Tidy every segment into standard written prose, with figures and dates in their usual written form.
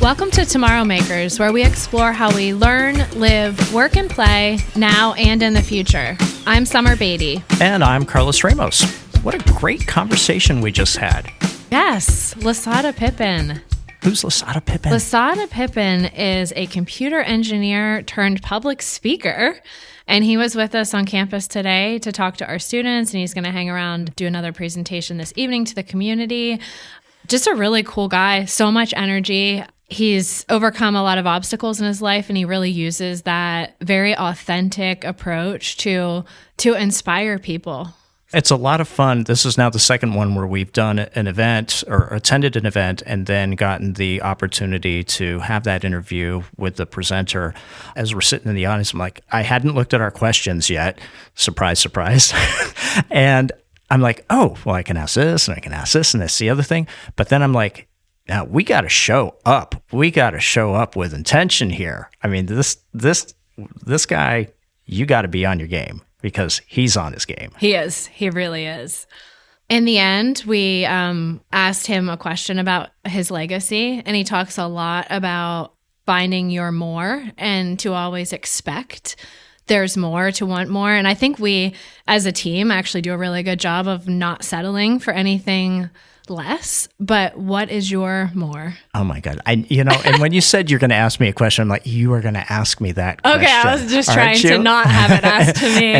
Welcome to Tomorrow Makers, where we explore how we learn, live, work, and play now and in the future. I'm Summer Beatty. And I'm Carlos Ramos. What a great conversation we just had. Yes, Lasada Pippin. Who's Lasada Pippin? Lasada Pippin is a computer engineer turned public speaker. And he was with us on campus today to talk to our students, and he's going to hang around, do another presentation this evening to the community. Just a really cool guy, so much energy. He's overcome a lot of obstacles in his life, and he really uses that very authentic approach to inspire people. It's a lot of fun. This is now the second one where we've done an event or attended an event and then gotten the opportunity to have that interview with the presenter. As we're sitting in the audience, I'm like, I hadn't looked at our questions yet. Surprise, surprise. And I'm like, oh, well, I can ask this and I can ask this and that's the other thing. But then I'm like, now we got to show up. We got to show up with intention here. I mean, this guy, you got to be on your game. Because he's on his game. He is. He really is. In the end, we asked him a question about his legacy, and he talks a lot about finding your more and to always expect there's more, to want more. And I think we, as a team, actually do a really good job of not settling for anything less. But what is your more? Oh my God. And when you said you're going to ask me a question, I'm like, you are going to ask me that question. Okay, I was just trying to not have it asked to me.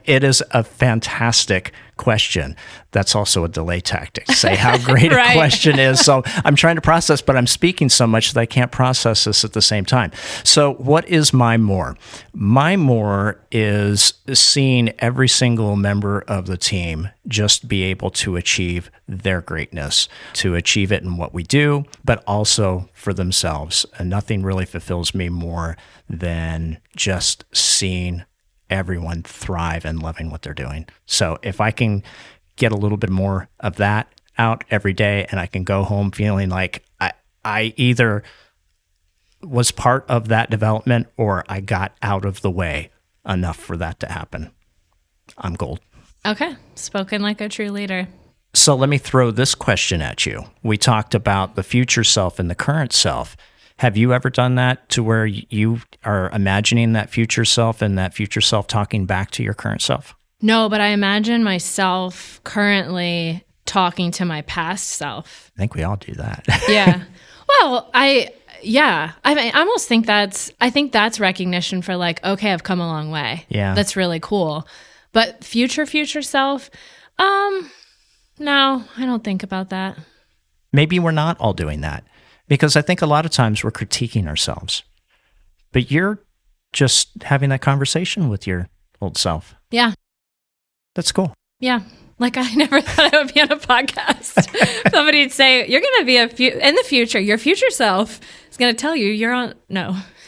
It is a fantastic question. That's also a delay tactic. Say how great Right. a question is. So I'm trying to process, but I'm speaking so much that I can't process this at the same time. So what is my more? My more is seeing every single member of the team just be able to achieve their greatness, to achieve it in what we do, but also for themselves. And nothing really fulfills me more than just seeing everyone thrive and loving what they're doing. So if I can get a little bit more of that out every day and I can go home feeling like I either was part of that development or I got out of the way enough for that to happen, I'm gold. Okay. Spoken like a true leader. So let me throw this question at you. We talked about the future self and the current self. Have you ever done that to where you are imagining that future self and that future self talking back to your current self? No, but I imagine myself currently talking to my past self. I think we all do that. Yeah. Well, I almost think I think that's recognition for like, okay, I've come a long way. Yeah. That's really cool. But future self, no, I don't think about that. Maybe we're not all doing that because I think a lot of times we're critiquing ourselves, but you're just having that conversation with your old self. Yeah. That's cool. Yeah. Like I never thought I would be on a podcast. Somebody'd say, you're going to be in the future, your future self is going to tell you in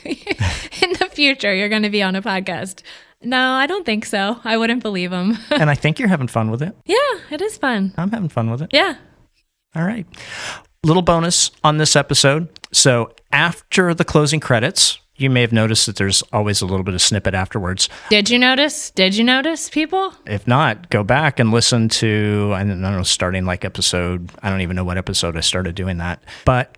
the future, you're going to be on a podcast. No, I don't think so. I wouldn't believe them. And I think you're having fun with it. Yeah, it is fun. I'm having fun with it. Yeah. All right. Little bonus on this episode. So after the closing credits, you may have noticed that there's always a little bit of snippet afterwards. Did you notice, people? If not, go back and listen to, I don't know, starting like episode, I don't even know what episode I started doing that. But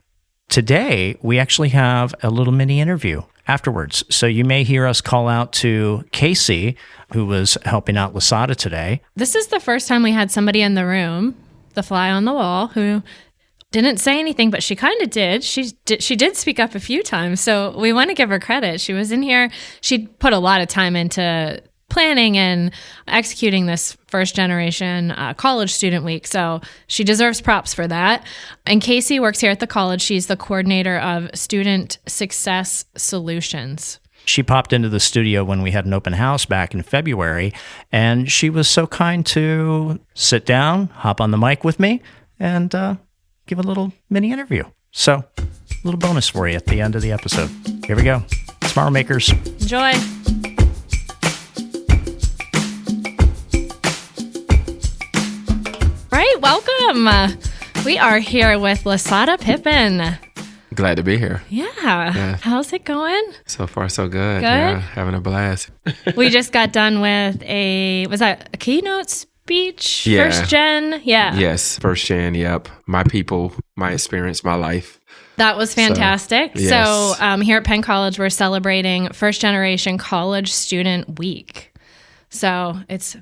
today, we actually have a little mini interview afterwards. So you may hear us call out to Casey, who was helping out Lasada today. This is the first time we had somebody in the room, the fly on the wall, who didn't say anything, but she kind of did. She did speak up a few times, so we want to give her credit. She was in here. She put a lot of time into planning and executing this first generation college student week, so she deserves props for that. And Casey works here at the college. She's the coordinator of Student Success Solutions. She popped into the studio when we had an open house back in February, and she was so kind to sit down, hop on the mic with me, and give a little mini interview. So, a little bonus for you at the end of the episode. Here we go. Tomorrow Makers. Enjoy. Right, welcome. We are here with Lasada Pippin. Glad to be here. Yeah. How's it going? So far, so good. Good? Yeah, having a blast. We just got done with was that a keynote Beach, Yeah. first gen. Yeah. Yes, first gen. Yep. My people, my experience, my life. That was fantastic. yes. So here at Penn College, we're celebrating First Generation College Student Week. So it's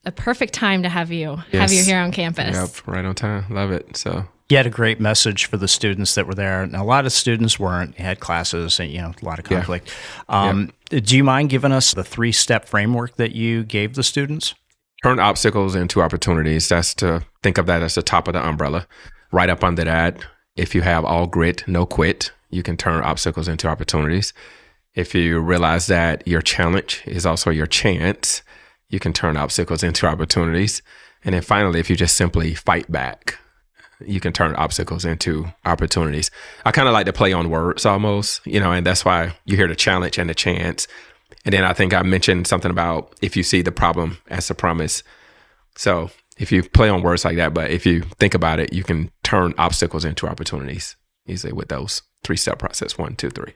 a perfect time to have you here on campus. Yep, right on time. Love it. So You had a great message for the students that were there. And a lot of students weren't, had classes and, a lot of conflict. Do you mind giving us the 3-step framework that you gave the students? turn obstacles into opportunities. That's to think of that as the top of the umbrella. Right up under that, if you have all grit, no quit, you can turn obstacles into opportunities. If you realize that your challenge is also your chance, you can turn obstacles into opportunities. And then finally, if you just simply fight back, you can turn obstacles into opportunities. I kind of like to play on words almost, and that's why you hear the challenge and the chance. And then I think I mentioned something about if you see the problem as a promise. So if you play on words like that, but if you think about it, you can turn obstacles into opportunities easily with those 3-step process, 1, 2, 3.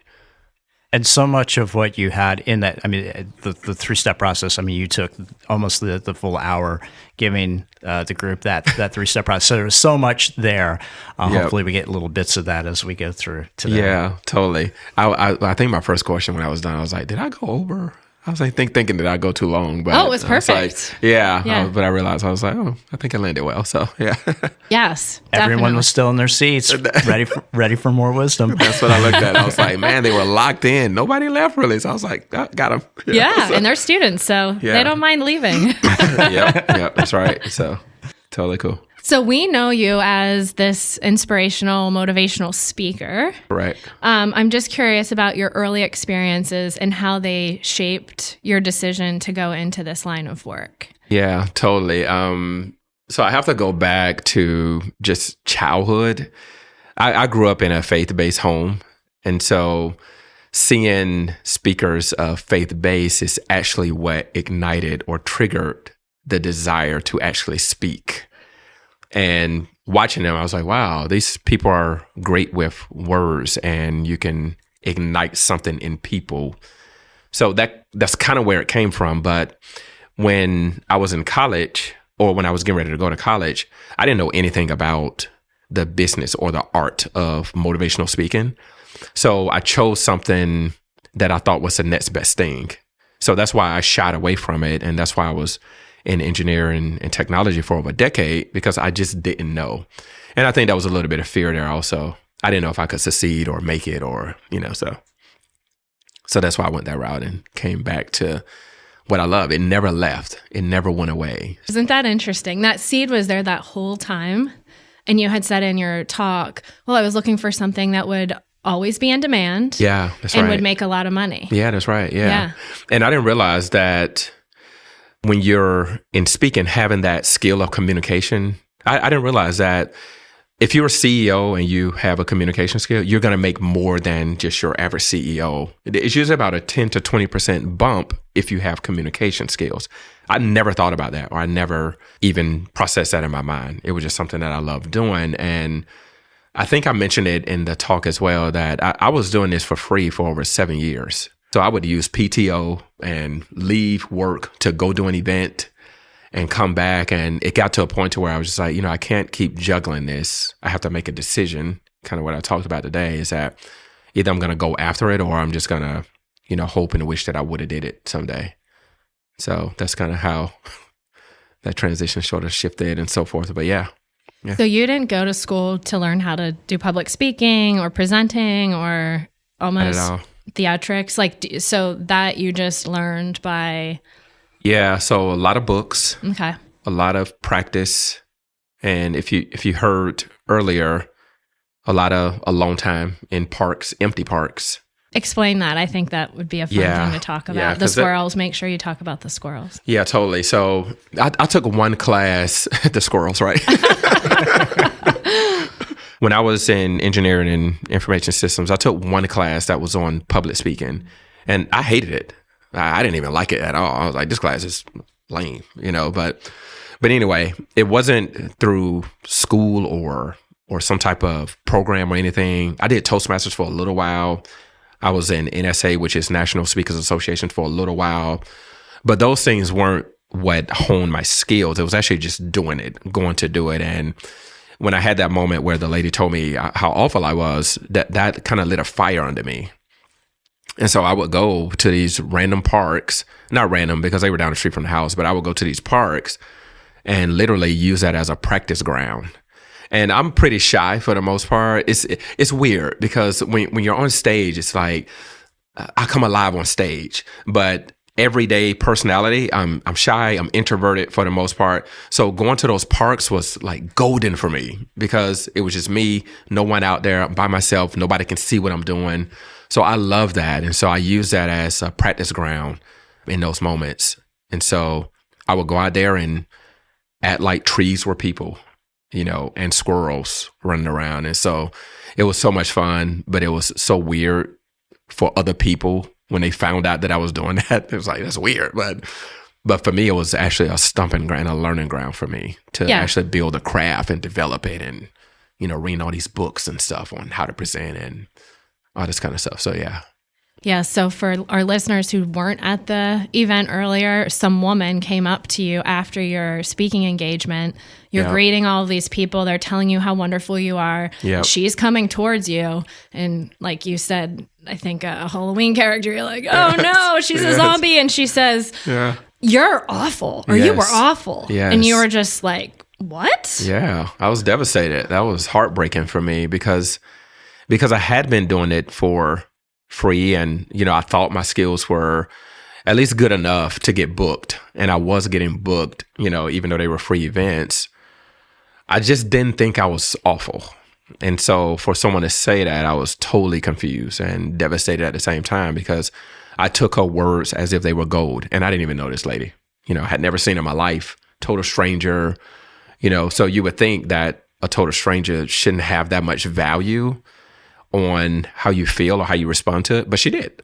And so much of what you had in that, the 3-step process, you took almost the full hour giving the group that 3-step process. So there was so much there. Hopefully we get little bits of that as we go through today. Yeah, totally. I think my first question when I was done, I was like, did I go over? I was like thinking that I go too long, but it was perfect. But I realized I was like, I think I landed well. So yeah, yes, everyone definitely. was still in their seats, ready for more wisdom. That's what I looked at. I was like, man, they were locked in. Nobody left really. So I was like, got them. Yeah, and they're students, so they don't mind leaving. Yep, that's right. So totally cool. So we know you as this inspirational, motivational speaker. Correct. I'm just curious about your early experiences and how they shaped your decision to go into this line of work. Yeah, totally. So I have to go back to just childhood. I grew up in a faith-based home. And so seeing speakers of faith-based is actually what ignited or triggered the desire to actually speak. And watching them, I was like, wow, these people are great with words and you can ignite something in people. So that's kind of where it came from. But when I was in college, or when I was getting ready to go to college, I didn't know anything about the business or the art of motivational speaking. So I chose something that I thought was the next best thing. So that's why I shied away from it. And that's why I was in engineering and technology for over a decade, because I just didn't know. And I think that was a little bit of fear there also. I didn't know if I could succeed or make it or, so that's why I went that route and came back to what I love. It never left. It never went away. Isn't that interesting? That seed was there that whole time. And you had said in your talk, well, I was looking for something that would always be in demand. Yeah, that's and right. would make a lot of money. Yeah, that's right. Yeah. And I didn't realize that when you're in speaking, having that skill of communication, I didn't realize that if you're a CEO and you have a communication skill, you're going to make more than just your average CEO. It's usually about a 10 to 20% bump if you have communication skills. I never thought about that, or I never even processed that in my mind. It was just something that I loved doing. And I think I mentioned it in the talk as well, that I was doing this for free for over 7 years. So I would use PTO and leave work to go do an event and come back. And it got to a point to where I was just like, I can't keep juggling this. I have to make a decision. Kind of what I talked about today is that either I'm going to go after it or I'm just going to, hope and wish that I would have did it someday. So that's kind of how that transition sort of shifted and so forth. But yeah. So you didn't go to school to learn how to do public speaking or presenting or almost theatrics, so that you just learned by... Yeah, so a lot of books, okay, a lot of practice, and if you heard earlier, a lot of alone time in parks, empty parks. Explain that. I think that would be a fun thing to talk about. The squirrels. Make sure you talk about the squirrels. Yeah, totally. So I took one class, the squirrels, right? When I was in engineering and information systems, I took one class that was on public speaking, and I hated it. I didn't even like it at all. I was like, this class is lame, But anyway, it wasn't through school or some type of program or anything. I did Toastmasters for a little while. I was in NSA, which is National Speakers Association, for a little while. But those things weren't what honed my skills. It was actually just doing it, going to do it. And when I had that moment where the lady told me how awful I was, that kind of lit a fire under me. And so I would go to these random parks, not random because they were down the street from the house, but I would go to these parks and literally use that as a practice ground. And I'm pretty shy for the most part. It's weird because when you're on stage, it's like I come alive on stage, but everyday personality, I'm shy, I'm introverted for the most part. So going to those parks was like golden for me because it was just me, no one out there by myself, nobody can see what I'm doing. So I love that. And so I use that as a practice ground in those moments. And so I would go out there and act like trees were people, and squirrels running around. And so it was so much fun, but it was so weird for other people when they found out that I was doing that. It was like, that's weird. But for me, it was actually a stomping ground, a learning ground for me to actually build a craft and develop it and, reading all these books and stuff on how to present and all this kind of stuff. So, yeah. Yeah. So for our listeners who weren't at the event earlier, some woman came up to you after your speaking engagement. You're greeting all of these people. They're telling you how wonderful you are. Yep. She's coming towards you. And like you said, I think a Halloween character, you're like, oh no, she's a zombie. And she says, you're awful, or you were awful. Yes. And you were just like, what? Yeah. I was devastated. That was heartbreaking for me because I had been doing it for free and, I thought my skills were at least good enough to get booked. And I was getting booked, even though they were free events. I just didn't think I was awful. And so for someone to say that, I was totally confused and devastated at the same time because I took her words as if they were gold. And I didn't even know this lady, I had never seen her in my life, total stranger, so you would think that a total stranger shouldn't have that much value on how you feel or how you respond to it. But she did,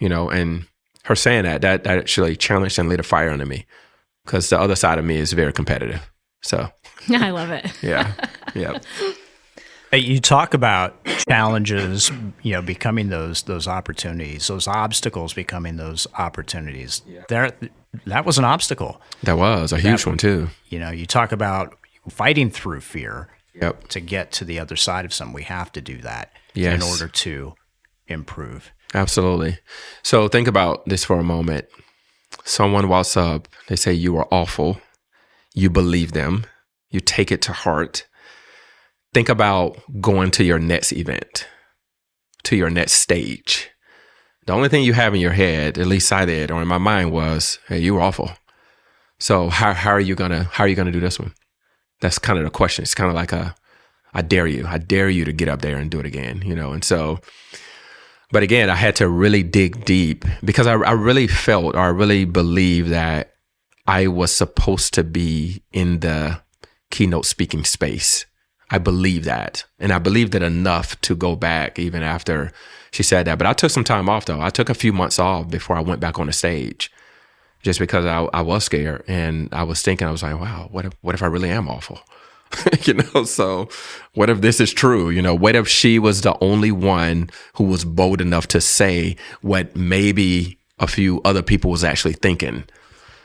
and her saying that actually challenged and lit a fire under me because the other side of me is very competitive. So I love it. Yeah. Yeah. You talk about challenges, becoming those opportunities, those obstacles becoming those opportunities. Yeah. That was an obstacle. That was a huge one too. You talk about fighting through fear. Yep. To get to the other side of something, we have to do that in order to improve. Absolutely. So think about this for a moment. Someone walks up, they say you are awful. You believe them. You take it to heart. Think about going to your next event, to your next stage. The only thing you have in your head, at least I did, or in my mind was, hey, you were awful. So how are you gonna do this one? That's kind of the question. It's kind of like I dare you to get up there and do it again, And so, but again, I had to really dig deep because I really felt, or I really believed that I was supposed to be in the keynote speaking space. I believe that. And I believed it enough to go back even after she said that. But I took some time off though. I took a few months off before I went back on the stage just because I was scared. And I was thinking, I was like, wow, what if I really am awful? So what if this is true? What if she was the only one who was bold enough to say what maybe a few other people was actually thinking?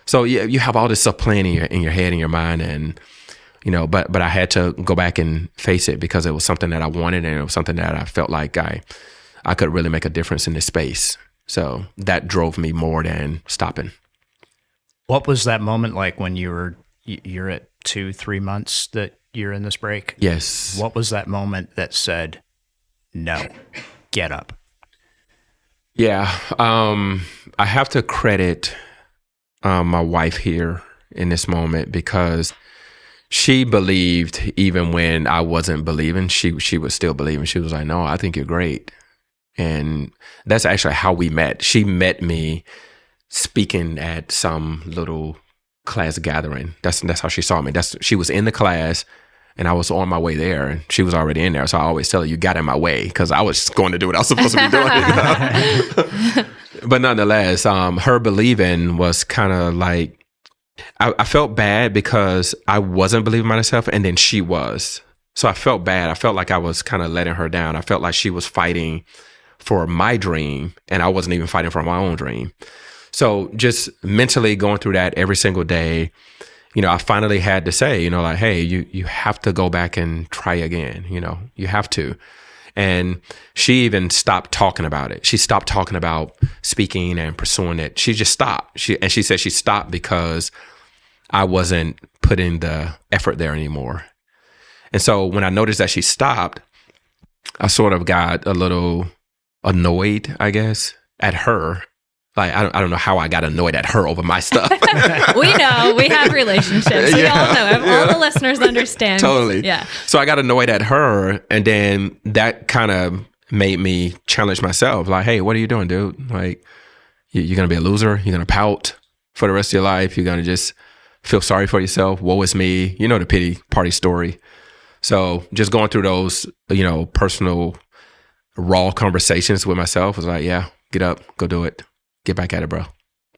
So yeah, you have all this stuff playing in your head, in your mind, and but I had to go back and face it because it was something that I wanted and it was something that I felt like I could really make a difference in this space. So that drove me more than stopping. What was that moment like when you're at 2-3 months that you're in this break? Yes. What was that moment that said, no, get up? Yeah. I have to credit my wife here in this moment because she believed even when I wasn't believing, she was still believing. She was like, no, I think you're great. And that's actually how we met. She met me speaking at some little class gathering. That's how she saw me. She was in the class and I was on my way there and she was already in there. So I always tell her, you got in my way because I was going to do what I was supposed to be doing. But nonetheless, her believing was kind of like, I felt bad because I wasn't believing myself and then she was. So I felt bad. I felt like I was kind of letting her down. I felt like she was fighting for my dream and I wasn't even fighting for my own dream. So just mentally going through that every single day, I finally had to say, like, hey, you have to go back and try again. You have to. And she even stopped talking about it. She stopped talking about speaking and pursuing it. She just stopped. She said she stopped because I wasn't putting the effort there anymore. And so when I noticed that she stopped, I sort of got a little annoyed, I guess, at her. Like, I don't know how I got annoyed at her over my stuff. We know. We have relationships. We all know. All the listeners understand. Totally. Yeah. So I got annoyed at her, and then that kind of made me challenge myself. Like, hey, what are you doing, dude? Like, you're going to be a loser? You're going to pout for the rest of your life? You're going to just feel sorry for yourself? Woe is me. You know the pity party story. So just going through those, personal, raw conversations with myself was like, yeah, get up, go do it. Get back at it, bro.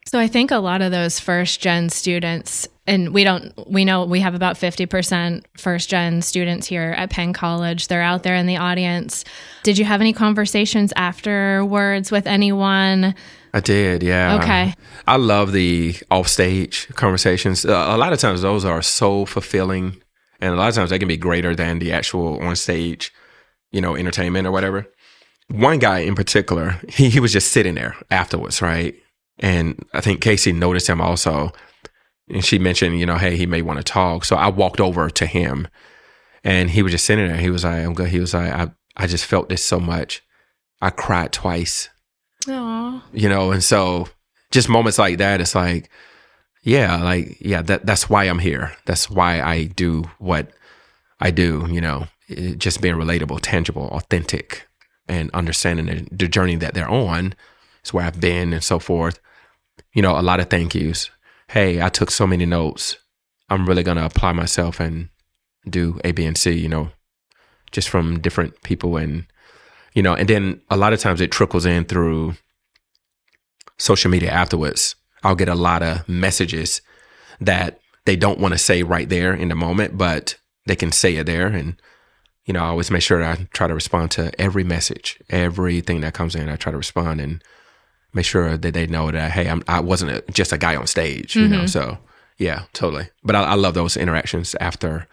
So I think a lot of those first gen students, and we know we have about 50% first gen students here at Penn College. They're out there in the audience. Did you have any conversations afterwards with anyone? I did, yeah. Okay. I love the offstage conversations. A lot of times those are so fulfilling, and a lot of times they can be greater than the actual on stage, entertainment or whatever. One guy in particular, he was just sitting there afterwards, right? And I think Casey noticed him also. And she mentioned, hey, he may want to talk. So I walked over to him, and he was just sitting there. He was like, I'm good. He was like, I just felt this so much. I cried twice. Aww. And so just moments like that, it's like, that's why I'm here. That's why I do what I do, just being relatable, tangible, authentic, and understanding the journey that they're on. It's where I've been and so forth. A lot of thank yous. Hey, I took so many notes. I'm really going to apply myself and do A, B, and C, just from different people. And, and then a lot of times it trickles in through social media afterwards. I'll get a lot of messages that they don't want to say right there in the moment, but they can say it there. And, I always make sure that I try to respond to every message, everything that comes in. I try to respond and make sure that they know that, hey, I wasn't just a guy on stage, So, yeah, totally. But I love those interactions after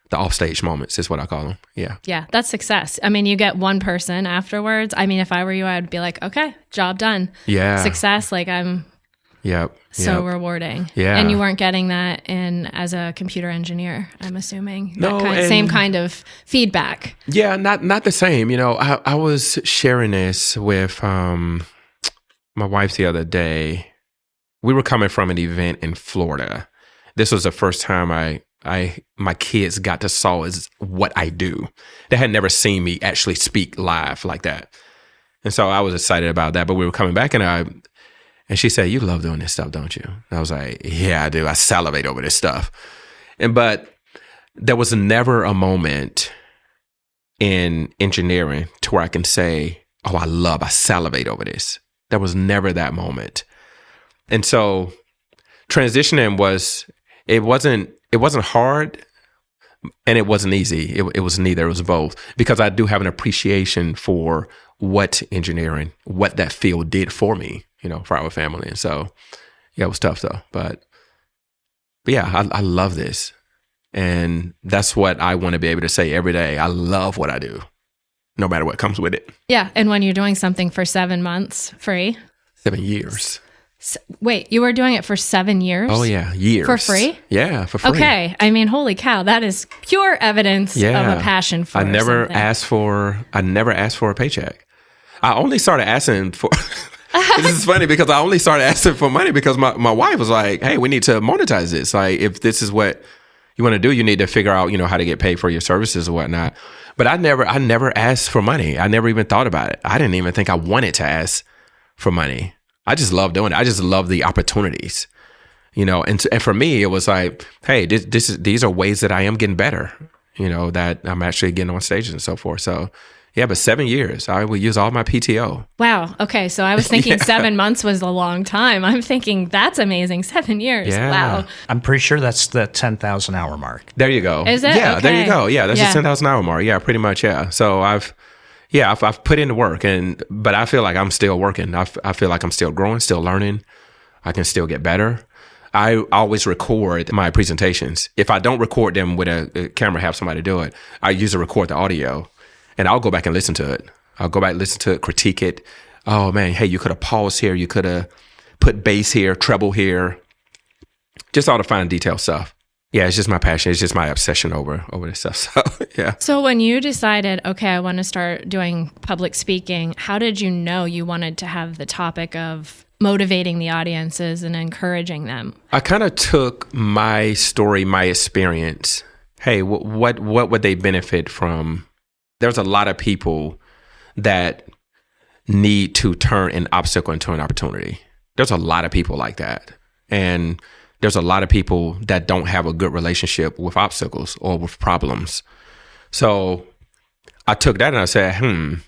the offstage moments is what I call them. Yeah. Yeah, that's success. I mean, you get one person afterwards. I mean, if I were you, I'd be like, okay, job done. Yeah. Success. Like so rewarding. Yeah. And you weren't getting that as a computer engineer, I'm assuming. No. Same kind of feedback. Yeah, not the same. I was sharing this with my wife the other day. We were coming from an event in Florida. This was the first time my kids got to saw is what I do. They had never seen me actually speak live like that. And so I was excited about that. But we were coming back and she said, you love doing this stuff, don't you? And I was like, yeah, I do. I salivate over this stuff. But there was never a moment in engineering to where I can say, oh, I salivate over this. There was never that moment. And so transitioning it wasn't hard and it wasn't easy. It was neither. It was both, because I do have an appreciation for what engineering, what that field did for me, for our family. And so, yeah, it was tough though. But yeah, I love this. And that's what I want to be able to say every day. I love what I do, no matter what comes with it. Yeah. And when you're doing something for 7 months free. 7 years. Wait, you were doing it for 7 years? Oh, yeah. Years. For free? Yeah, for free. Okay. I mean, holy cow. That is pure evidence of a passion for I never something. asked for a paycheck. I only started asking for... This is funny because I only started asking for money because my wife was like, hey, we need to monetize this. Like, if this is what you want to do, you need to figure out, how to get paid for your services or whatnot. But I never asked for money. I never even thought about it. I didn't even think I wanted to ask for money. I just love doing it. I just love the opportunities, and for me, it was like, hey, these are ways that I am getting better, that I'm actually getting on stages and so forth. So yeah, but 7 years, I would use all my PTO. Wow. Okay. So I was thinking 7 months was a long time. I'm thinking that's amazing. 7 years. Yeah. Wow. I'm pretty sure that's the 10,000 hour mark. There you go. Is it? Yeah, okay. There you go. Yeah, that's the 10,000 hour mark. Yeah, pretty much. Yeah. So I've put in the work, but I feel like I'm still working. I feel like I'm still growing, still learning. I can still get better. I always record my presentations. If I don't record them with a camera, have somebody do it, I usually record the audio, and I'll go back and listen to it. I'll go back and listen to it, critique it. Oh man, hey, you could have paused here. You could have put bass here, treble here, just all the fine detail stuff. Yeah, it's just my passion. It's just my obsession over this stuff. So yeah. So when you decided, okay, I want to start doing public speaking, how did you know you wanted to have the topic of motivating the audiences and encouraging them? I kind of took my story, my experience. Hey, what would they benefit from? There's a lot of people that need to turn an obstacle into an opportunity. There's a lot of people like that. And there's a lot of people that don't have a good relationship with obstacles or with problems. So I took that and I said,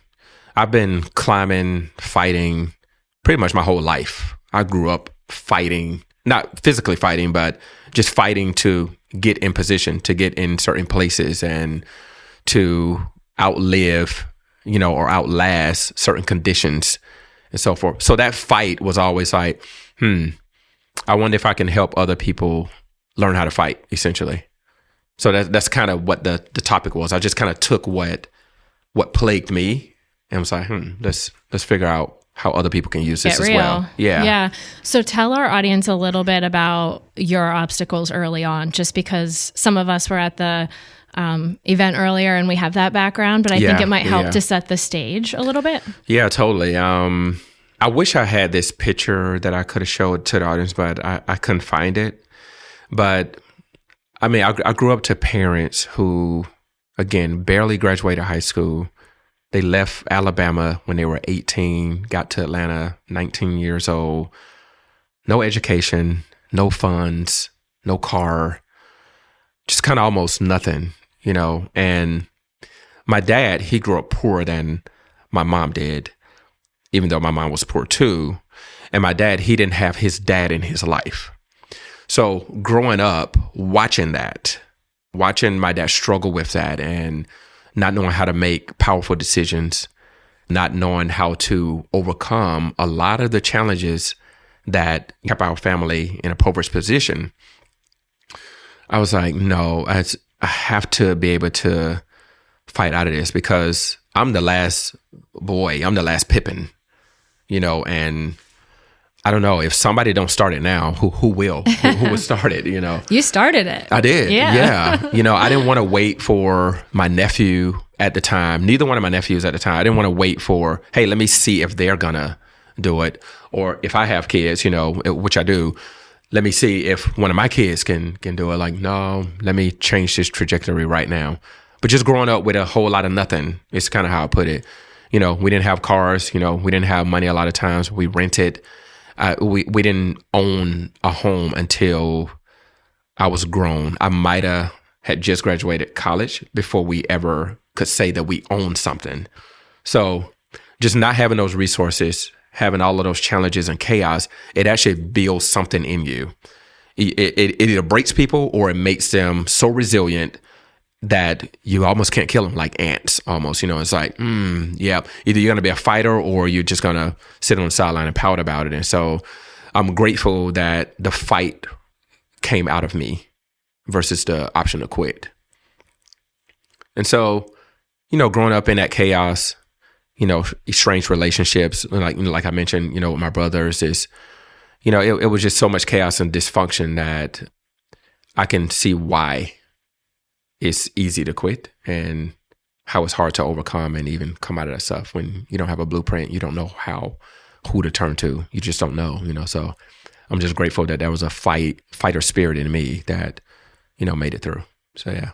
I've been climbing, fighting pretty much my whole life. I grew up fighting, not physically fighting, but just fighting to get in position, to get in certain places and to outlive, or outlast certain conditions and so forth. So that fight was always like, I wonder if I can help other people learn how to fight, essentially. So that's kind of what the topic was. I just kind of took what plagued me and was like, let's figure out how other people can use this as well. Yeah. Yeah. So tell our audience a little bit about your obstacles early on, just because some of us were at the event earlier and we have that background, but I think it might help to set the stage a little bit. Yeah, totally. I wish I had this picture that I could have showed to the audience, but I couldn't find it. But I mean, I grew up to parents who, again, barely graduated high school. They left Alabama when they were 18, got to Atlanta, 19 years old. No education, no funds, no car, just kind of almost nothing, And my dad, he grew up poorer than my mom did, even though my mom was poor too. And my dad, he didn't have his dad in his life. So growing up, watching my dad struggle with that and not knowing how to make powerful decisions, not knowing how to overcome a lot of the challenges that kept our family in a impoverished position, I was like, no, I have to be able to fight out of this because I'm the last boy. I'm the last Pippin, and I don't know if somebody don't start it now, who will? Who would start it? You started it. I did. Yeah. I didn't want to wait for my nephew at the time. Neither one of my nephews at the time. I didn't want to wait for, hey, let me see if they're gonna do it, or if I have kids, which I do. Let me see if one of my kids can do it. Like, no, let me change this trajectory right now. But just growing up with a whole lot of nothing is kind of how I put it. We didn't have cars. We didn't have money a lot of times. We rented. We didn't own a home until I was grown. I might have had just graduated college before we ever could say that we owned something. So just not having those resources, having all of those challenges and chaos, it actually builds something in you. It either breaks people or it makes them so resilient that you almost can't kill them, like ants almost. It's like, either you're going to be a fighter or you're just going to sit on the sideline and pout about it. And so I'm grateful that the fight came out of me versus the option to quit. And so, growing up in that chaos, strange relationships, like I mentioned, with my brothers is, it was just so much chaos and dysfunction that I can see why it's easy to quit and how it's hard to overcome and even come out of that stuff when you don't have a blueprint. You don't know who to turn to. You just don't know, so I'm just grateful that there was a fighter spirit in me that, made it through. So, yeah.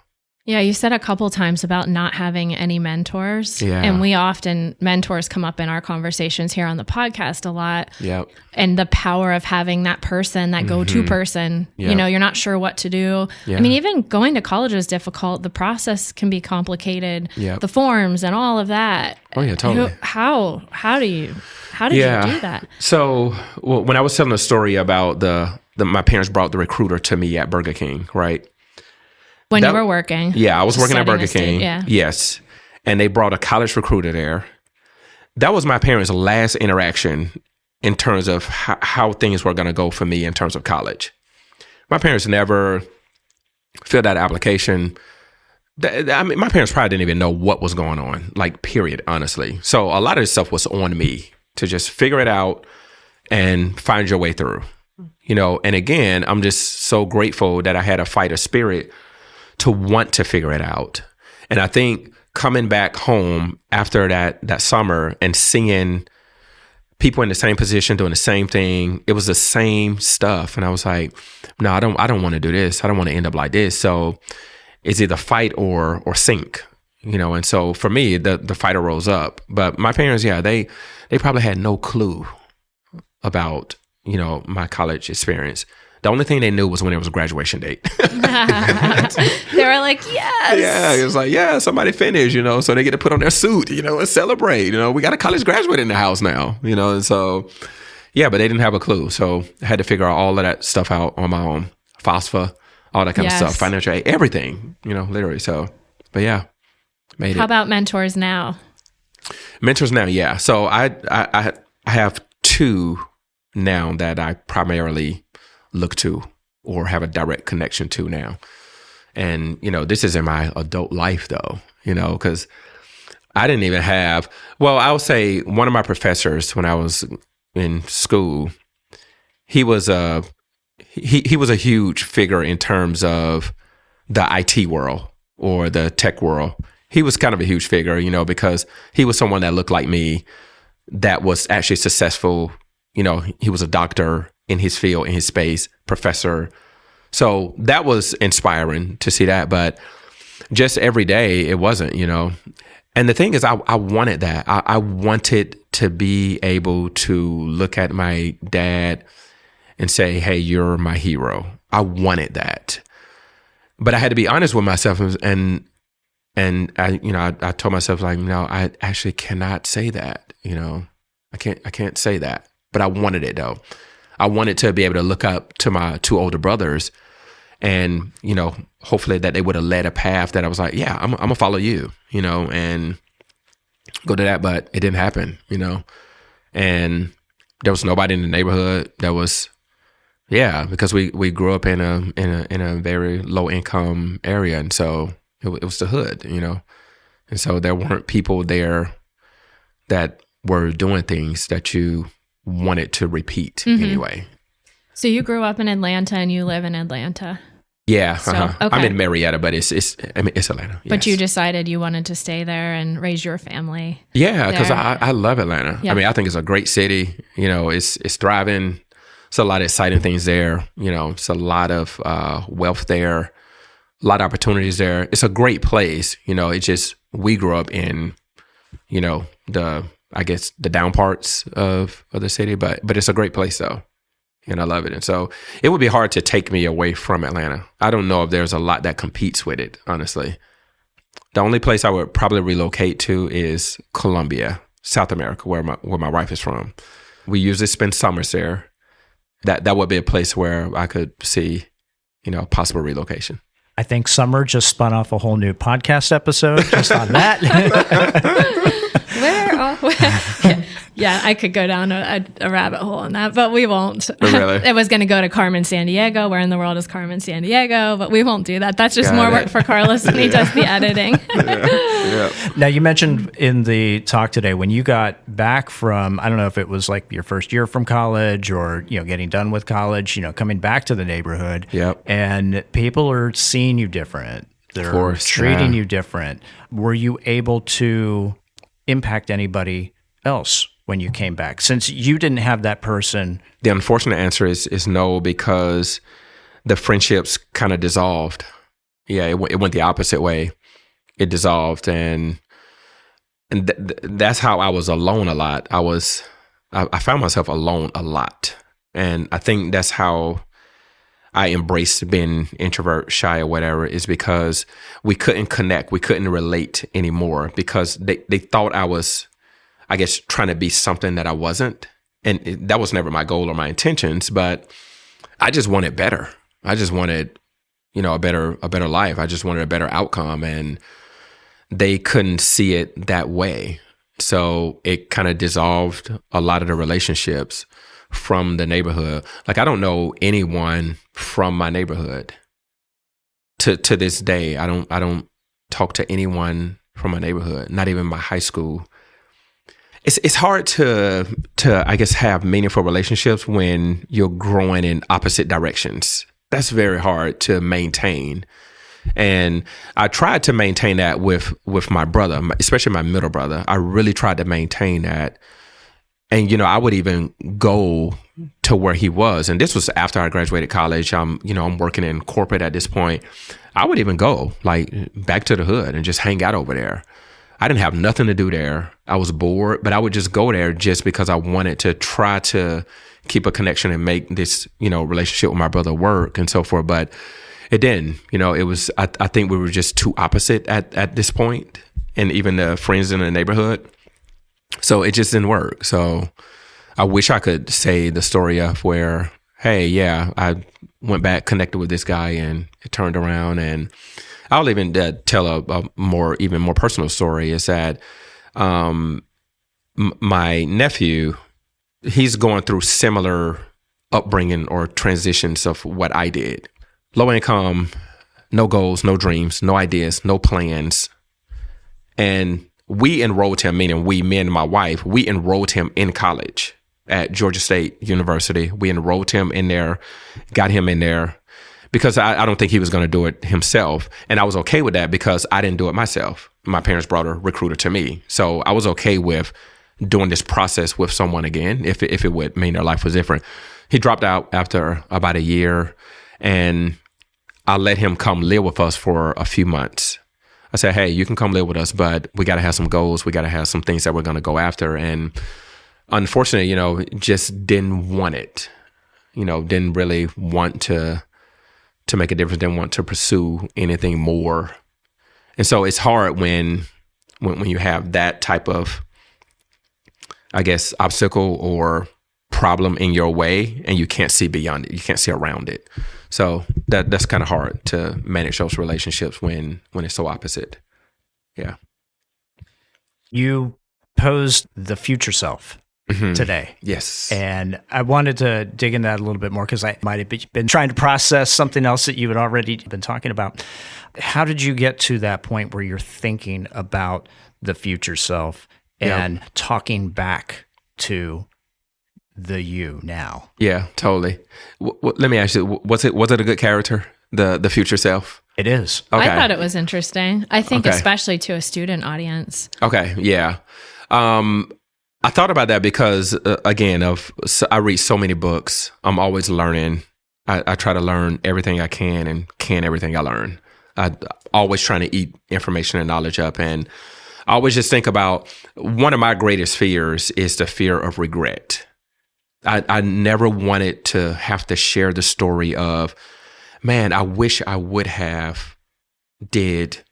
Yeah, you said a couple times about not having any mentors. Yeah. And mentors come up in our conversations here on the podcast a lot. Yep. And the power of having that person, that go-to person, Yep. You're not sure what to do. Yeah. I mean, even going to college is difficult. The process can be complicated. Yep. The forms and all of that. Oh yeah, totally. How did you do that? So when I was telling the story about my parents brought the recruiter to me at Burger King, right? When you were working. Yeah, I was working at Burger King. Yeah. Yes. And they brought a college recruiter there. That was my parents' last interaction in terms of how things were going to go for me in terms of college. My parents never filled out an application. I mean, my parents probably didn't even know what was going on, like, period, honestly. So a lot of this stuff was on me to just figure it out and find your way through, And again, I'm just so grateful that I had a fighter spirit to want to figure it out. And I think coming back home after that summer and seeing people in the same position doing the same thing, it was the same stuff. And I was like, no, I don't want to do this. I don't want to end up like this. So it's either fight or sink, And so for me, the fighter rose up. But my parents, they probably had no clue about, my college experience. The only thing they knew was when it was a graduation date. They were like, yes. Yeah, it was like, somebody finished, so they get to put on their suit, and celebrate. We got a college graduate in the house now, and so, but they didn't have a clue. So I had to figure out all of that stuff out on my own. FOSFA, all that kind of stuff, financial aid, everything, literally. So, but made it. How about mentors now? Mentors now, yeah. So I have two now that I primarily look to or have a direct connection to now. And, this is in my adult life though, because I didn't even have, I would say one of my professors when I was in school, he was a huge figure in terms of the IT world or the tech world. He was kind of a huge figure, because he was someone that looked like me that was actually successful. He was a doctor in his field, in his space, professor. So that was inspiring to see that. But just every day, it wasn't, And the thing is, I wanted that. I wanted to be able to look at my dad and say, hey, you're my hero. I wanted that. But I had to be honest with myself and I told myself, like, no, I actually cannot say that. I can't say that. But I wanted it though. I wanted to be able to look up to my two older brothers and, hopefully that they would have led a path that I was like, yeah, I'm gonna follow you, and go to that. But it didn't happen, and there was nobody in the neighborhood that was, because we grew up in a very low income area. And so it was the hood, and so there weren't people there that were doing things that you wanted to repeat anyway. So you grew up in Atlanta and you live in Atlanta. Yeah, okay. I'm in Marietta, but it's Atlanta. But you decided you wanted to stay there and raise your family. Yeah, because I love Atlanta. Yep. I think it's a great city. It's thriving. It's a lot of exciting things there. It's a lot of wealth there, a lot of opportunities there. It's a great place. It's just we grew up in, the down parts of the city, but it's a great place though. And I love it. And so it would be hard to take me away from Atlanta. I don't know if there's a lot that competes with it, honestly. The only place I would probably relocate to is Colombia, South America, where my wife is from. We usually spend summers there. That would be a place where I could see, possible relocation. I think Summer just spun off a whole new podcast episode just on that. Yeah, I could go down a rabbit hole on that, but we won't. Really? It was going to go to Carmen Sandiego. Where in the world is Carmen Sandiego? But we won't do that. That's just more work for Carlos when he does the editing. Yeah. Now, you mentioned in the talk today, when you got back from, I don't know if it was like your first year from college or, getting done with college, coming back to the neighborhood. Yep. And people are seeing you different. They're treating you different. Were you able to impact anybody else when you came back, since you didn't have that person? The unfortunate answer is no, because the friendships kind of dissolved. Yeah, it went the opposite way. It dissolved, and that's how I was alone a lot. I found myself alone a lot, and I think that's how I embraced being introvert, shy, or whatever, is because we couldn't connect, we couldn't relate anymore, because they thought I was, I guess, trying to be something that I wasn't. And that was never my goal or my intentions, but I just wanted better. I just wanted, a better life. I just wanted a better outcome. And they couldn't see it that way. So it kind of dissolved a lot of the relationships from the neighborhood. Like, I don't know anyone from my neighborhood to this day. I don't talk to anyone from my neighborhood, not even my high school. It's hard to I guess have meaningful relationships when you're growing in opposite directions. That's very hard to maintain. And I tried to maintain that with my brother, especially my middle brother. I really tried to maintain that. And, I would even go to where he was. And this was after I graduated college. I'm working in corporate at this point. I would even go like back to the hood and just hang out over there. I didn't have nothing to do there. I was bored, but I would just go there just because I wanted to try to keep a connection and make this, relationship with my brother work and so forth. But it didn't. It was, I think we were just too opposite at this point, and even the friends in the neighborhood. So it just didn't work. So I wish I could say the story of where, hey, yeah, I went back, connected with this guy, and it turned around. And I'll even tell a even more personal story is that my nephew, he's going through similar upbringing or transitions of what I did. Low income, no goals, no dreams, no ideas, no plans. And we enrolled him, meaning me and my wife, we enrolled him in college at Georgia State University. We enrolled him in there, got him in there because I don't think he was going to do it himself. And I was okay with that because I didn't do it myself. My parents brought a recruiter to me. So I was okay with doing this process with someone again, if it would mean their life was different. He dropped out after about a year, and I let him come live with us for a few months. I said, hey, you can come live with us, but we got to have some goals. We got to have some things that we're going to go after. And unfortunately, just didn't want it. Didn't really want to make a difference, didn't want to pursue anything more. And so it's hard when you have that type of, I guess, obstacle or problem in your way and you can't see beyond it. You can't see around it. So that's kind of hard to manage those relationships when it's so opposite. Yeah. You posed the future self today. Yes. And I wanted to dig into that a little bit more because I might have been trying to process something else that you had already been talking about. How did you get to that point where you're thinking about the future self and talking back to the you now? Yeah, totally. Let me ask you, was it a good character, the future self? It is. Okay. I thought it was interesting. I think especially to a student audience. Okay, yeah. I thought about that because, again, I read so many books. I'm always learning. I try to learn everything I can and everything I learn. I always trying to eat information and knowledge up. And I always just think about one of my greatest fears is the fear of regret. I never wanted to have to share the story of, man, I wish I would have did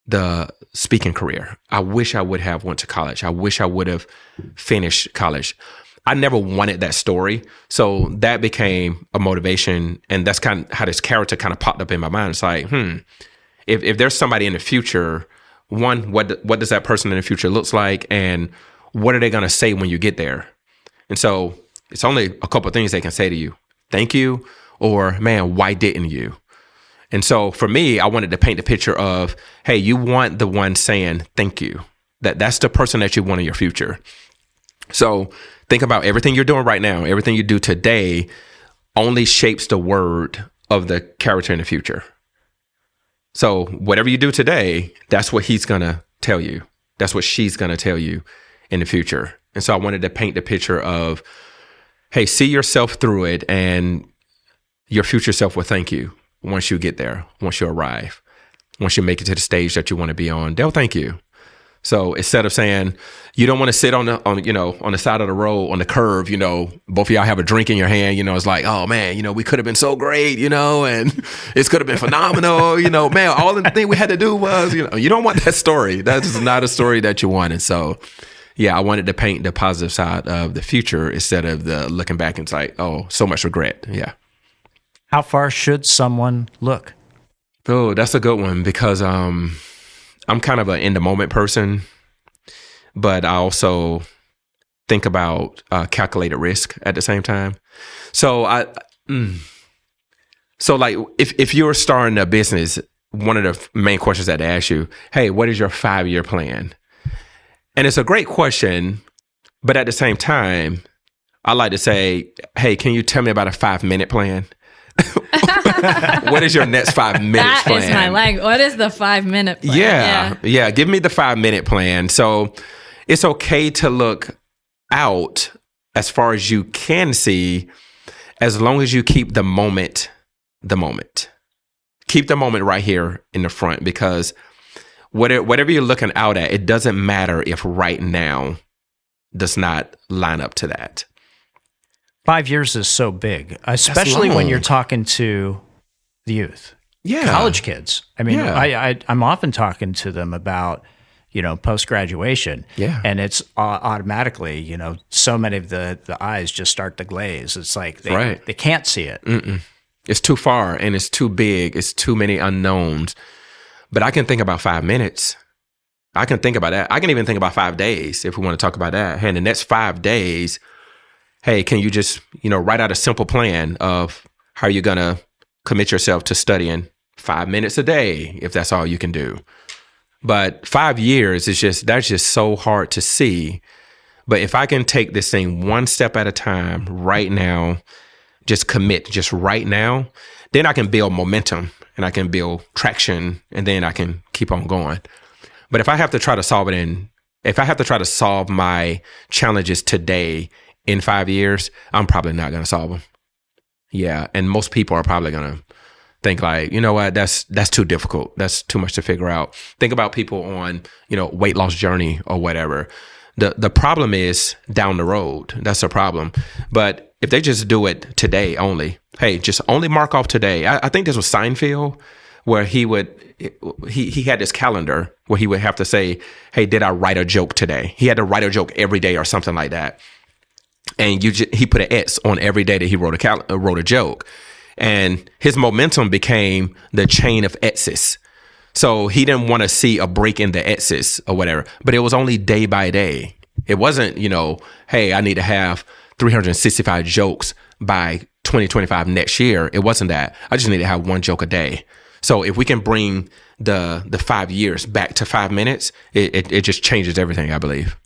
the speaking career. I wish I would have went to college. I wish I would have finished college. I never wanted that story. So that became a motivation. And that's kind of how this character kind of popped up in my mind. It's like, if there's somebody in the future, one, what does that person in the future looks like? And what are they going to say when you get there? And so it's only a couple of things they can say to you. Thank you. Or, man, why didn't you? And so for me, I wanted to paint the picture of, hey, you want the one saying thank you. That's the person that you want in your future. So think about everything you're doing right now. Everything you do today only shapes the word of the character in the future. So whatever you do today, that's what he's going to tell you. That's what she's going to tell you in the future. And so I wanted to paint the picture of, hey, see yourself through it and your future self will thank you. Once you get there, once you arrive, once you make it to the stage that you want to be on, they'll thank you. So instead of saying you don't want to sit on the side of the road on the curve, both of y'all have a drink in your hand, it's like, oh man, we could have been so great, and it could have been phenomenal, man, all the thing we had to do was, you don't want that story. That is not a story that you want. And so, yeah, I wanted to paint the positive side of the future instead of the looking back and it's like, oh, so much regret. Yeah. How far should someone look? Oh, that's a good one because I'm kind of an in the moment person. but I also think about calculated risk at the same time. So like if you're starting a business, one of the main questions that I ask you, hey, what is your 5-year plan? And it's a great question, but at the same time, I like to say, hey, can you tell me about a 5-minute plan? What is your next 5 minutes plan? That is my language. What is the 5-minute plan? Yeah. Give me the 5-minute plan. So it's okay to look out as far as you can see, as long as you keep the moment. Keep the moment right here in the front, because whatever you're looking out at, it doesn't matter if right now does not line up to that. 5 years is so big, especially when you're talking to the youth, college kids. I mean, I'm often talking to them about, post-graduation, and it's automatically, so many of the eyes just start to glaze. It's like they can't see it. It's too far and it's too big. It's too many unknowns. But I can think about 5 minutes. I can think about that. I can even think about 5 days if we want to talk about that. Hey, in the next 5 days, hey, can you just, write out a simple plan of how you're going to commit yourself to studying 5 minutes a day, if that's all you can do. But 5 years that's just so hard to see. But if I can take this thing one step at a time right now, just commit just right now, then I can build momentum and I can build traction, and then I can keep on going. But if I have to try to solve my challenges today in 5 years, I'm probably not going to solve them. Yeah. And most people are probably going to think like, you know what, that's too difficult. That's too much to figure out. Think about people on, weight loss journey or whatever. The problem is down the road. That's the problem. But if they just do it today only, hey, just only mark off today. I think this was Seinfeld, where he had this calendar where he would have to say, hey, did I write a joke today? He had to write a joke every day or something like that. And he put an X on every day that he wrote a joke. And his momentum became the chain of X's. So he didn't want to see a break in the X's or whatever, but it was only day by day. It wasn't, hey, I need to have 365 jokes by 2025 next year. It wasn't that. I just need to have one joke a day. So if we can bring the 5 years back to 5 minutes, it just changes everything, I believe.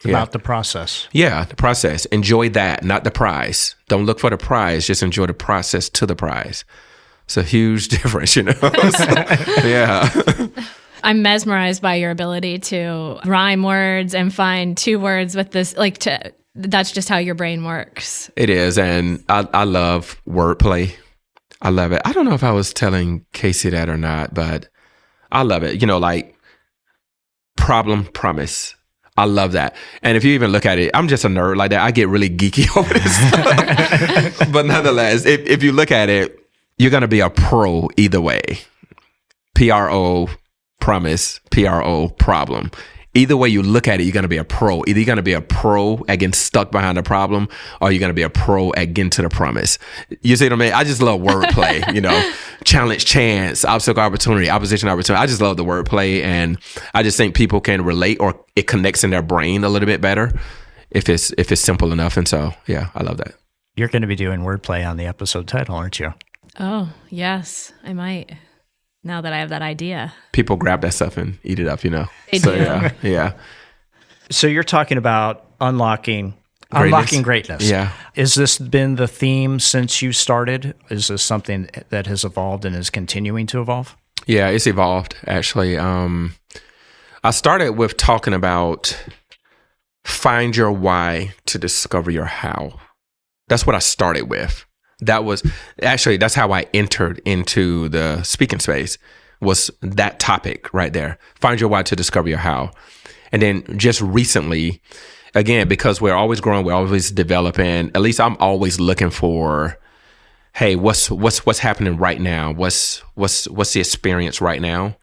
About the process. Yeah, the process. Enjoy that, not the prize. Don't look for the prize. Just enjoy the process to the prize. It's a huge difference, Yeah. I'm mesmerized by your ability to rhyme words and find 2 words with this, that's just how your brain works. It is. And I love wordplay. I love it. I don't know if I was telling Casey that or not, but I love it. Like problem, promise. I love that. And if you even look at it, I'm just a nerd like that. I get really geeky over this stuff. But nonetheless, if you look at it, you're going to be a pro either way. PRO, promise, PRO, problem. Either way you look at it, you're going to be a pro. Either you're going to be a pro at getting stuck behind the problem, or you're going to be a pro at getting to the promise. You see what I mean? I just love wordplay, challenge, chance, obstacle, opportunity, opposition, opportunity. I just love the wordplay, and I just think people can relate, or it connects in their brain a little bit better if it's simple enough. And so, yeah, I love that. You're going to be doing wordplay on the episode title, aren't you? Oh, yes, I might. Now that I have that idea. People grab that stuff and eat it up, They so, do. Yeah. So you're talking about unlocking greatness. Yeah. Has this been the theme since you started? Is this something that has evolved and is continuing to evolve? Yeah, it's evolved, actually. I started with talking about find your why to discover your how. That's what I started with. That's how I entered into the speaking space, was that topic right there. Find your why to discover your how. And then just recently, again, because we're always growing, we're always developing, at least I'm always looking for, hey, what's happening right now? What's the experience right now?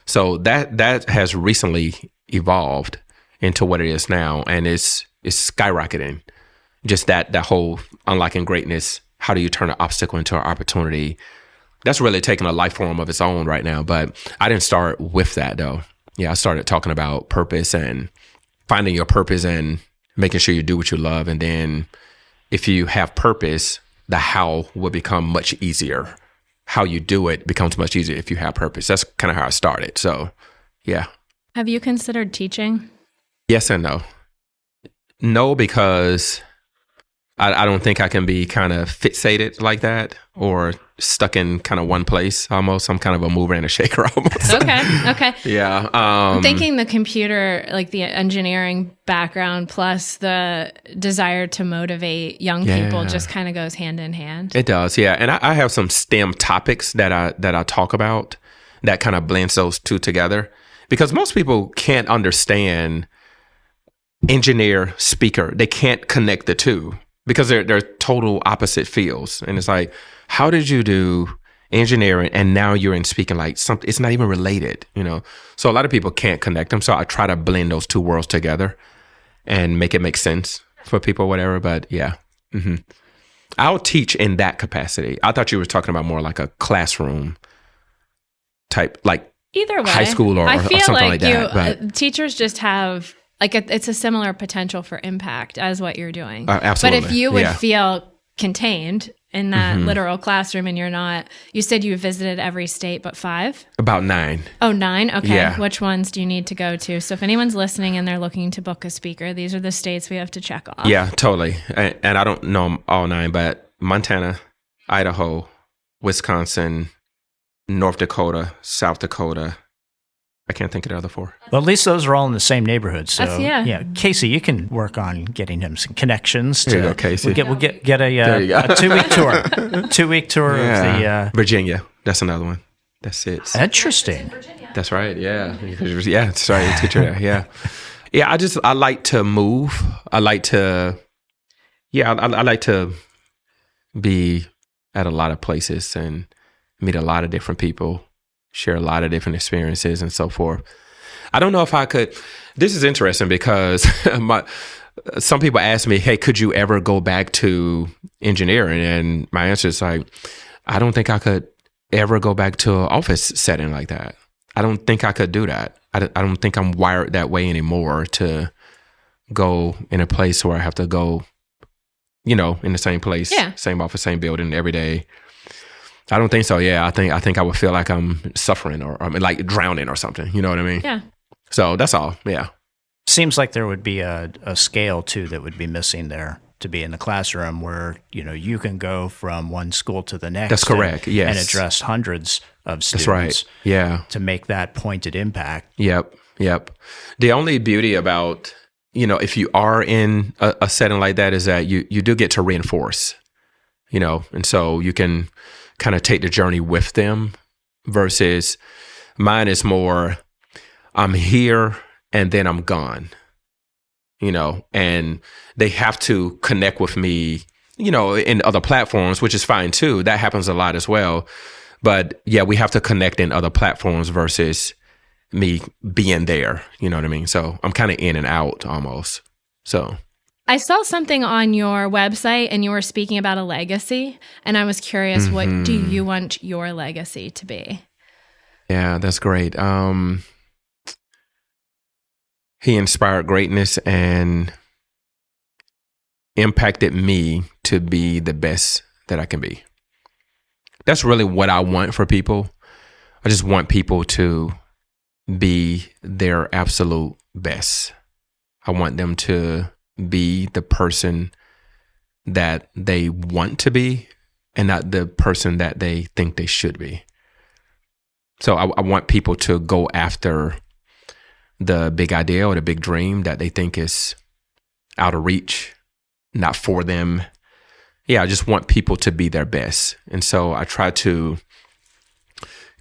So that has recently evolved into what it is now, and it's skyrocketing. Just that whole unlocking greatness. How do you turn an obstacle into an opportunity? That's really taking a life form of its own right now. But I didn't start with that, though. Yeah, I started talking about purpose and finding your purpose and making sure you do what you love. And then if you have purpose, the how will become much easier. How you do it becomes much easier if you have purpose. That's kind of how I started. So, yeah. Have you considered teaching? Yes and no. No, because I don't think I can be kind of fixated like that or stuck in kind of one place almost. I'm kind of a mover and a shaker almost. Okay. Yeah. I'm thinking the computer, like the engineering background plus the desire to motivate young people just kind of goes hand in hand. It does, yeah. And I have some STEM topics that I talk about that kind of blends those two together. Because most people can't understand engineer, speaker. They can't connect the two because they're total opposite fields. And it's like, how did you do engineering and now you're in speaking? Like something, it's not even related, you know? So a lot of people can't connect them. So I try to blend those two worlds together and make it make sense for people, whatever. But yeah, I'll teach in that capacity. I thought you were talking about more like a classroom type, like either way, high school or something like that. Teachers just have like it's a similar potential for impact as what you're doing. Absolutely. But if you would feel contained in that literal classroom and you're not, you said you visited every state but 5? About 9. Oh, 9? Okay. Yeah. Which ones do you need to go to? So if anyone's listening and they're looking to book a speaker, these are the states we have to check off. Yeah, totally. And I don't know all 9, but Montana, Idaho, Wisconsin, North Dakota, South Dakota. I can't think of the other 4. Well, at least those are all in the same neighborhood. So, yeah. Casey, you can work on getting him some connections. There you go, Casey. We'll get a 2-week tour. 2-week tour of the Virginia. That's another one. That's it. Interesting. That's right. Yeah. Yeah. That's right. It's good. Yeah. Yeah. I like to move. I like to be at a lot of places and meet a lot of different people, share a lot of different experiences and so forth. I don't know if I could. This is interesting because some people ask me, hey, could you ever go back to engineering? And my answer is like, I don't think I could ever go back to an office setting like that. I don't think I could do that. I don't think I'm wired that way anymore to go in a place where I have to go, in the same place, same office, same building every day. I don't think so. Yeah, I think I would feel like I'm suffering or like drowning or something. You know what I mean? Yeah. So that's all. Yeah. Seems like there would be a scale too that would be missing there to be in the classroom where you can go from one school to the next. That's correct. Yes. And address hundreds of students. That's right. Yeah. To make that pointed impact. Yep. The only beauty about if you are in a setting like that is that you do get to reinforce. And so you can kind of take the journey with them versus mine is more, I'm here and then I'm gone, and they have to connect with me, in other platforms, which is fine too. That happens a lot as well. But yeah, we have to connect in other platforms versus me being there. You know what I mean? So I'm kind of in and out almost. So I saw something on your website and you were speaking about a legacy. And I was curious, what do you want your legacy to be? Yeah, that's great. He inspired greatness and impacted me to be the best that I can be. That's really what I want for people. I just want people to be their absolute best. I want them to be the person that they want to be and not the person that they think they should be. So I want people to go after the big idea or the big dream that they think is out of reach, not for them. Yeah, I just want people to be their best. And so I try to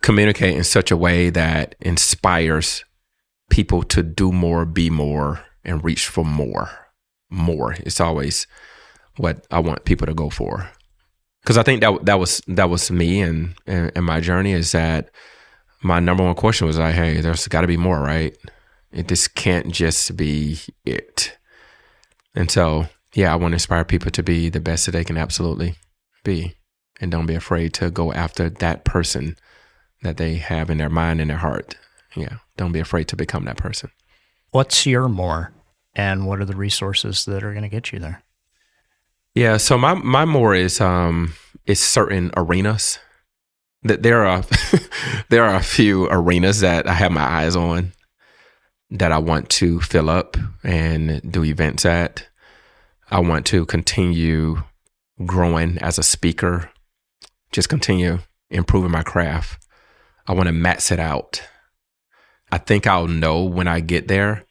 communicate in such a way that inspires people to do more, be more, and reach for more. More. It's always what I want people to go for. Because I think that was me and my journey is that my number one question was like, hey, there's got to be more, right? This can't just be it. And so, yeah, I want to inspire people to be the best that they can absolutely be. And don't be afraid to go after that person that they have in their mind and their heart. Yeah, don't be afraid to become that person. What's your more? and what are the resources that are going to get you there? Yeah, so my more is certain arenas. That there are there are a few arenas that I have my eyes on that I want to fill up and do events at. I want to continue growing as a speaker, just continue improving my craft. I want to max it out. I think I'll know when I get there,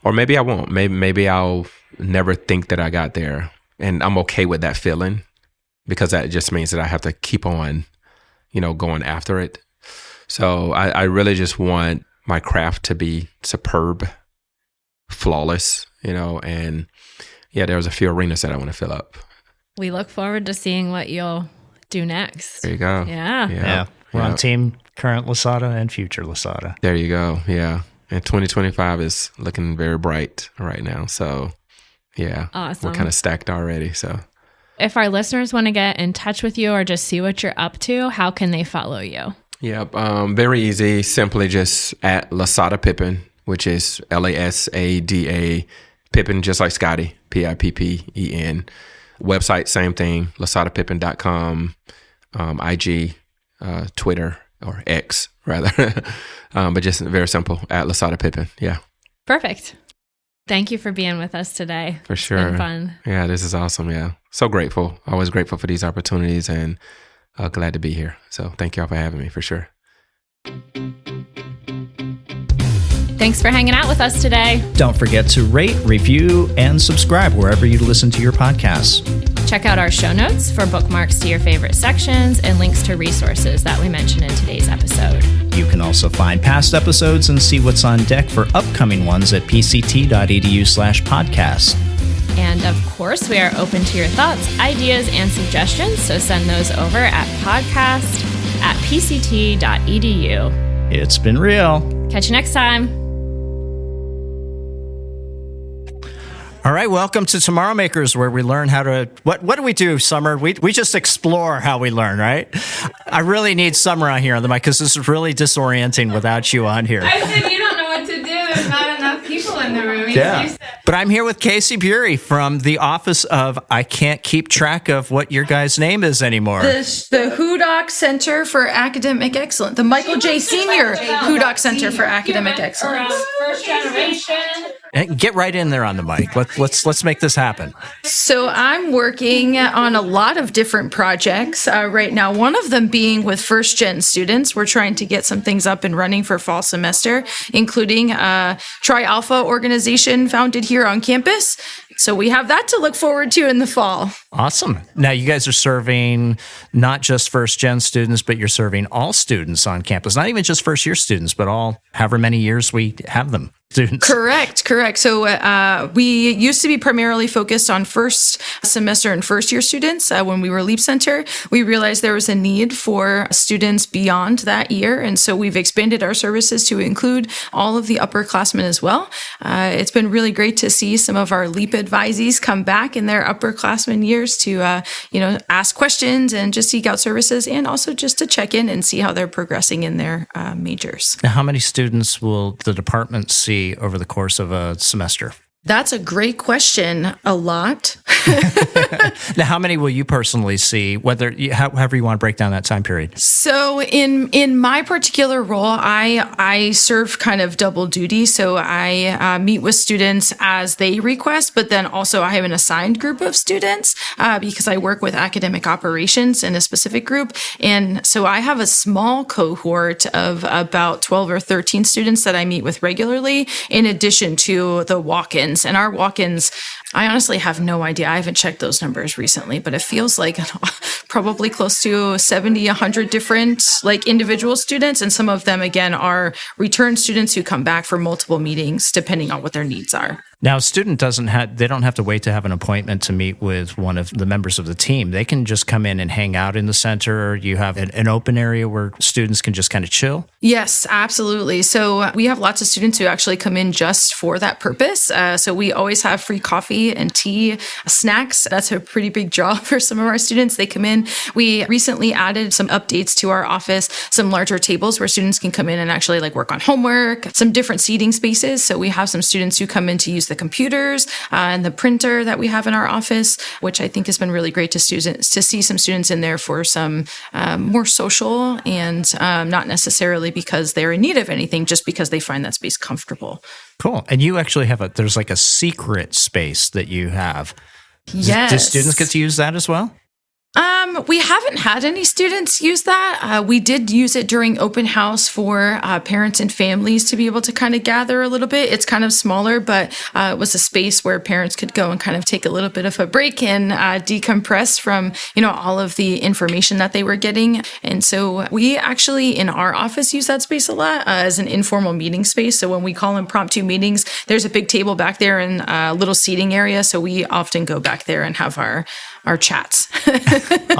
or maybe I won't. Maybe I'll never think that I got there, and I'm okay with that feeling, because that just means that I have to keep on, going after it. So I really just want my craft to be superb, flawless, and yeah, there's a few arenas that I want to fill up. We look forward to seeing what you'll do next. There you go. Yeah. We're on team current Lasada and future Lasada. There you go. Yeah. And 2025 is looking very bright right now. So yeah, awesome. We're kind of stacked already. So if our listeners want to get in touch with you or just see what you're up to, how can they follow you? Yeah, very easy. Simply just at Lasada Pippen, which is LASADA Pippen, just like Scotty, PIPPEN. Website, same thing, lasadapippen.com, IG, Twitter, or X rather. But just very simple, at Lasada Pippen. Yeah. Perfect. Thank you for being with us today. For sure. It's been fun. Yeah, this is awesome. Yeah. So grateful. Always grateful for these opportunities, and glad to be here. So thank y'all for having me, for sure. Thanks for hanging out with us today. Don't forget to rate, review, and subscribe wherever you listen to your podcasts. Check out our show notes for bookmarks to your favorite sections and links to resources that we mentioned in today's episode. You can also find past episodes and see what's on deck for upcoming ones at pct.edu/podcast. And of course, we are open to your thoughts, ideas, and suggestions, so send those over at podcast@pct.edu. It's been real. Catch you next time. All right, welcome to Tomorrow Makers, where we learn how to... What do we do, Summer? We just explore how we learn, right? I really need Summer on here on the mic, because this is really disorienting without you on here. I said you don't know what to do. There's not enough people in the room. Yeah. But I'm here with Casey Bury from the office of... I can't keep track of what your guy's name is anymore. The HUDOC Center for Academic Excellence. The Michael J. Senior HUDOC Center for Academic Excellence. First generation. Get right in there on the mic. Let's make this happen. So I'm working on a lot of different projects right now. One of them being with first gen students. We're trying to get some things up and running for fall semester, including a Tri Alpha organization founded here on campus. So we have that to look forward to in the fall. Awesome. Now you guys are serving not just first gen students, but you're serving all students on campus. Not even just first year students, but all however many years we have them. Students. Correct. So we used to be primarily focused on first semester and first year students. When we were Leap Center, we realized there was a need for students beyond that year. And so we've expanded our services to include all of the upperclassmen as well. It's been really great to see some of our Leap advisees come back in their upperclassmen years to, ask questions and just seek out services, and also just to check in and see how they're progressing in their majors. Now, how many students will the department see over the course of a semester? That's a great question. A lot. Now, how many will you personally see, however you want to break down that time period? So in my particular role, I serve kind of double duty. So I meet with students as they request, but then also I have an assigned group of students because I work with academic operations in a specific group. And so I have a small cohort of about 12 or 13 students that I meet with regularly, in addition to the walk-ins. And our walk-ins, I honestly have no idea. I haven't checked those numbers recently, but it feels like probably close to 70, 100 different individual students. And some of them, again, are return students who come back for multiple meetings, depending on what their needs are. Now, a student they don't have to wait to have an appointment to meet with one of the members of the team. They can just come in and hang out in the center. You have an open area where students can just kind of chill? Yes, absolutely. So we have lots of students who actually come in just for that purpose. So we always have free coffee and tea, snacks. That's a pretty big draw for some of our students. They come in. We recently added some updates to our office, some larger tables where students can come in and actually work on homework, some different seating spaces. So we have some students who come in to use the computers and the printer that we have in our office, which I think has been really great to students to see some students in there for some more social and not necessarily because they're in need of anything, just because they find that space comfortable. Cool. And you actually have there's like a secret space that you have. Yes. Do students get to use that as well? We haven't had any students use that. We did use it during open house for parents and families to be able to kind of gather a little bit. It's kind of smaller, but it was a space where parents could go and kind of take a little bit of a break and decompress from, all of the information that they were getting. And so we actually in our office use that space a lot as an informal meeting space. So when we call impromptu meetings, there's a big table back there and a little seating area. So we often go back there and have our chats.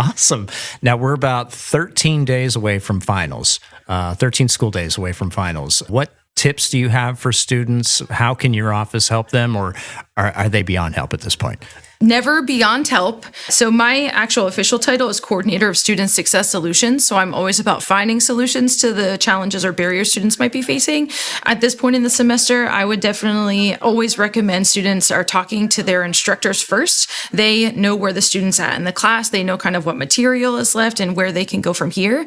Awesome. Now we're about 13 days away from finals, 13 school days away from finals. What tips do you have for students? How can your office help them, or are they beyond help at this point? Never beyond help. So my actual official title is Coordinator of Student Success Solutions. So I'm always about finding solutions to the challenges or barriers students might be facing. At this point in the semester, I would definitely always recommend students are talking to their instructors first. They know where the student's at in the class. They know kind of what material is left and where they can go from here.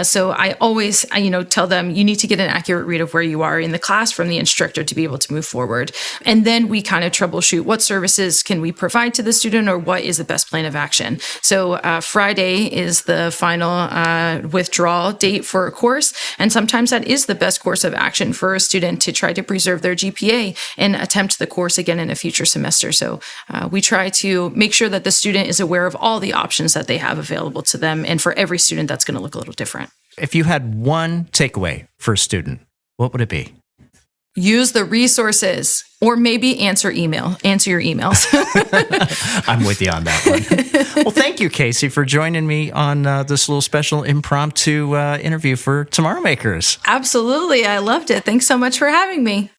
So I always, tell them you need to get an accurate read of where you are in the class from the instructor to be able to move forward. And then we kind of troubleshoot what services can we provide to the student or what is the best plan of action. So Friday is the final withdrawal date for a course. And sometimes that is the best course of action for a student to try to preserve their GPA and attempt the course again in a future semester. So we try to make sure that the student is aware of all the options that they have available to them. And for every student, that's going to look a little different. If you had one takeaway for a student, what would it be? Use the resources, or maybe answer your emails. I'm with you on that one. Well, thank you, Casey, for joining me on this little special impromptu interview for Tomorrow Makers. Absolutely. I loved it. Thanks so much for having me.